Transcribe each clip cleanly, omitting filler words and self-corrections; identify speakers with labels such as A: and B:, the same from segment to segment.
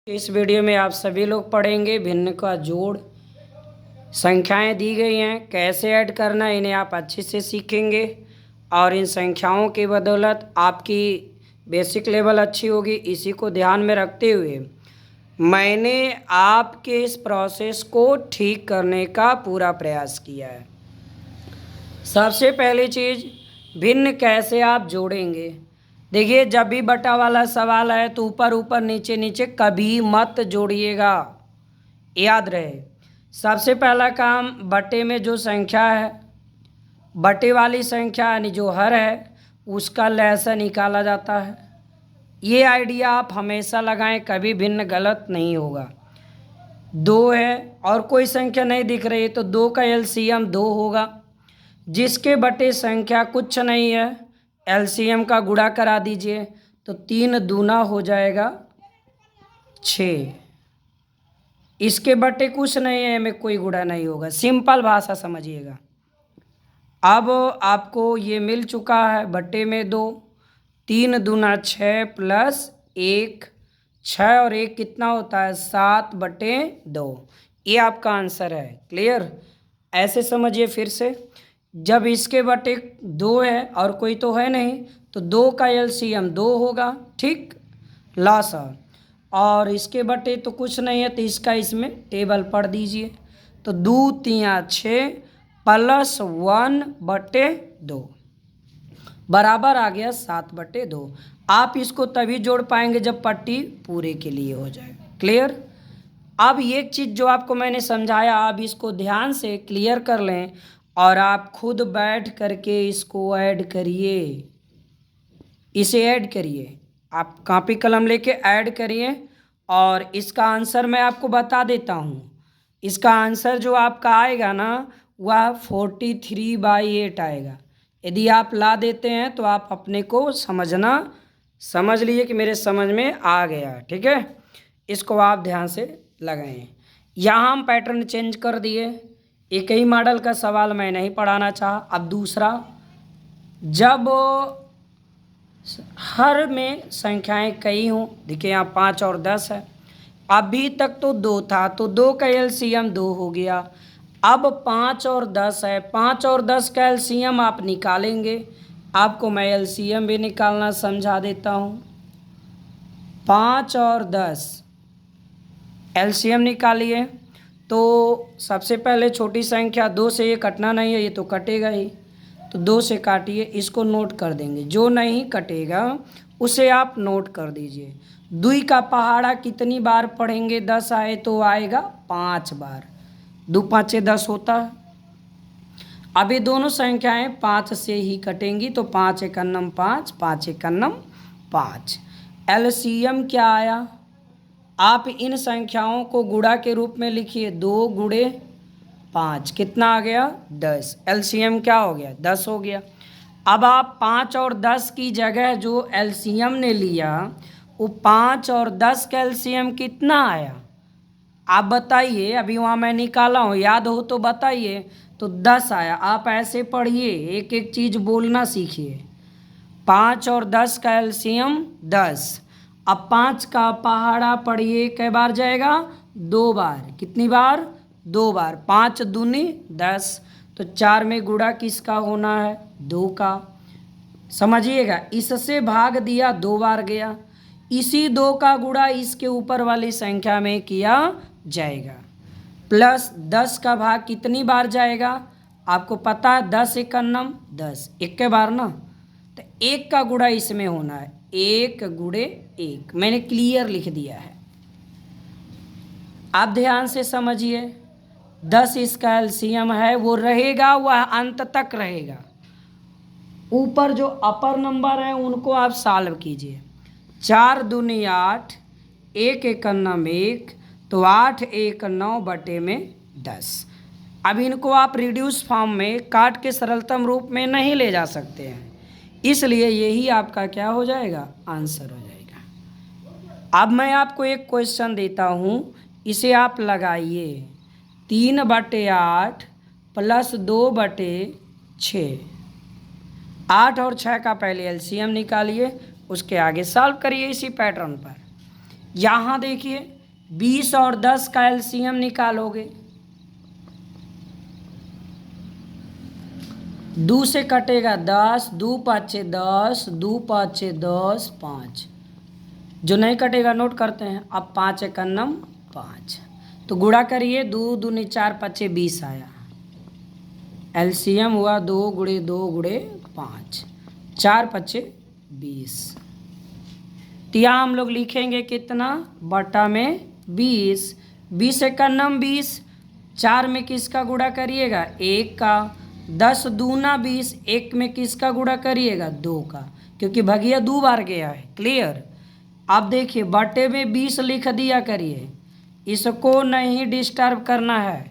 A: इस वीडियो में आप सभी लोग पढ़ेंगे भिन्न का जोड़। संख्याएं दी गई हैं, कैसे ऐड करना है इन्हें आप अच्छे से सीखेंगे और इन संख्याओं की बदौलत आपकी बेसिक लेवल अच्छी होगी। इसी को ध्यान में रखते हुए मैंने आपके इस प्रोसेस को ठीक करने का पूरा प्रयास किया है। सबसे पहली चीज़, भिन्न कैसे आप जोड़ेंगे। देखिए, जब भी बटा वाला सवाल है तो ऊपर ऊपर नीचे नीचे कभी मत जोड़िएगा, याद रहे। सबसे पहला काम, बटे में जो संख्या है, बटे वाली संख्या यानी जो हर है उसका लहसा निकाला जाता है। ये आइडिया आप हमेशा लगाएं, कभी भिन्न गलत नहीं होगा। 2 है और कोई संख्या नहीं दिख रही तो 2 का एलसीएम 2 होगा। जिसके बटे संख्या कुछ नहीं है, एलसीएम का गुणा करा दीजिए तो 3 दूना हो जाएगा 6। इसके बटे कुछ नहीं है, में कोई गुणा नहीं होगा। सिंपल भाषा समझिएगा। अब आपको ये मिल चुका है, बटे में 2, 3 दूना 6 प्लस 1, 6 और 1 कितना होता है 7/2। ये आपका आंसर है। क्लियर? ऐसे समझिए फिर से। जब इसके बटे 2 है और कोई तो है नहीं तो 2 का एलसीएम 2 होगा, ठीक, लासा। और इसके बटे तो कुछ नहीं है तो इसका इसमें टेबल पढ़ दीजिए तो 2 3 6 प्लस 1/2 बराबर आ गया 7/2। आप इसको तभी जोड़ पाएंगे जब पट्टी पूरे के लिए हो जाए। क्लियर? अब एक चीज़ जो आपको मैंने समझाया, आप इसको ध्यान से क्लियर कर लें और आप खुद बैठ करके इसको ऐड करिए। इसे ऐड करिए, आप कॉपी कलम लेके ऐड करिए और इसका आंसर मैं आपको बता देता हूँ। इसका आंसर जो आपका आएगा ना वह 43/8 आएगा। यदि आप ला देते हैं तो आप अपने को समझ लीजिए कि मेरे समझ में आ गया। ठीक है, इसको आप ध्यान से लगाएं। यहाँ हम पैटर्न चेंज कर दिए। एक ही मॉडल का सवाल मैं नहीं पढ़ाना चाहा। अब दूसरा, जब हर में संख्याएं कई हों, देखिए यहाँ 5 और 10 है। अभी तक तो 2 था तो 2 का एलसीएम 2 हो गया। अब 5 और 10 है, 5 और 10 का एलसीएम आप निकालेंगे। आपको मैं एलसीएम भी निकालना समझा देता हूँ। 5 और 10 एलसीएम निकालिए तो सबसे पहले छोटी संख्या 2 से ये कटना नहीं है, ये तो कटेगा ही, तो 2 से काटिए। इसको नोट कर देंगे, जो नहीं कटेगा उसे आप नोट कर दीजिए। 2 का पहाड़ा कितनी बार पढ़ेंगे, 10 आए तो आएगा 5 बार। 2 5 10 होता है। अभी दोनों संख्याएं 5 से ही कटेंगी तो 5 1 5, 5 1 5। एलसीएम क्या आया? आप इन संख्याओं को गुणा के रूप में लिखिए। 2 गुणे 5 कितना आ गया 10। एलसीएम क्या हो गया 10 हो गया। अब आप 5 और 10 की जगह जो एलसीएम ने लिया वो 5 और 10 का एलसीएम कितना आया आप बताइए। अभी वहाँ मैं निकाला हूँ, याद हो तो बताइए। तो 10 आया। आप ऐसे पढ़िए, एक एक चीज़ बोलना सीखिए। 5 और 10 का एलसीएम 10। अब 5 का पहाड़ा पढ़िए, कै बार जाएगा 2 बार। कितनी बार 2 बार। 5 दूनी 10 तो 4 में गुणा किसका होना है 2 का। समझिएगा, इससे भाग दिया 2 बार गया। इसी 2 का गुणा इसके ऊपर वाली संख्या में किया जाएगा। प्लस 10 का भाग कितनी बार जाएगा आपको पता है 10 1 10, एक के बार ना, तो 1 का गुणा इसमें होना है। 1 गुणे 1 मैंने क्लियर लिख दिया है। आप ध्यान से समझिए। 10 इसका एलसीएम है, वो रहेगा, वह अंत तक रहेगा। ऊपर जो अपर नंबर है उनको आप सॉल्व कीजिए। 4 दूनी 8, 1 1 1 तो 8 1 9/10। अब इनको आप रिड्यूस फॉर्म में काट के सरलतम रूप में नहीं ले जा सकते हैं, इसलिए यही आपका क्या हो जाएगा आंसर हो जाएगा। अब मैं आपको एक क्वेश्चन देता हूँ, इसे आप लगाइए। 3/8 प्लस 2/6। 8 और 6 का पहले एलसीएम निकालिए, उसके आगे सॉल्व करिए इसी पैटर्न पर। यहाँ देखिए 20 और 10 का एलसीएम निकालोगे, 2 से कटेगा 10, 2 पाँचे 10, 2 पाँचे 10, 5। जो नहीं कटेगा नोट करते हैं। अब 5 एक अन्नम 5, तो गुणा करिए, 2 दूनी 4 पच्चे 20 आया। एलसीएम हुआ 2 गुणे 2 गुणे 5, 4 पच्चे 20। तो यहाँ हम लोग लिखेंगे कितना, बटा में 20। 20 एक अन्नम 20, 4 में किसका गुणा करिएगा, 1 का। 10 दूना 20, 1 में किसका गुणा करिएगा, 2 का, क्योंकि भगिया 2 बार गया है। क्लियर। अब देखिए बटे में 20 लिख दिया करिए, इसको नहीं डिस्टर्ब करना है।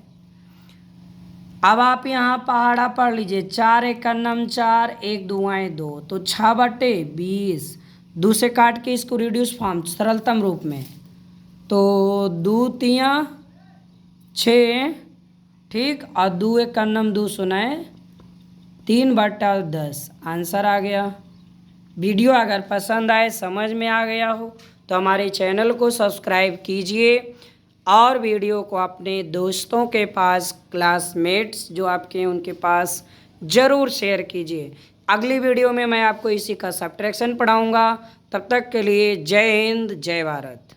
A: अब आप यहाँ पहाड़ा पढ़ लीजिए, 4 एक अन्नम 4, 1 दुआएँ 2, तो 6 बटे 20। 2 से काट के इसको रिड्यूस फॉर्म सरलतम रूप में, तो 2 तियाँ 6, ठीक, और 2 एक अन्नम 2 सुनाए 3 बटा 10, आंसर आ गया। वीडियो अगर पसंद आए, समझ में आ गया हो, तो हमारे चैनल को सब्सक्राइब कीजिए और वीडियो को अपने दोस्तों के पास, क्लासमेट्स जो आपके हैं उनके पास ज़रूर शेयर कीजिए। अगली वीडियो में मैं आपको इसी का सब्ट्रैक्शन पढ़ाऊँगा। तब तक के लिए जय हिंद, जय भारत।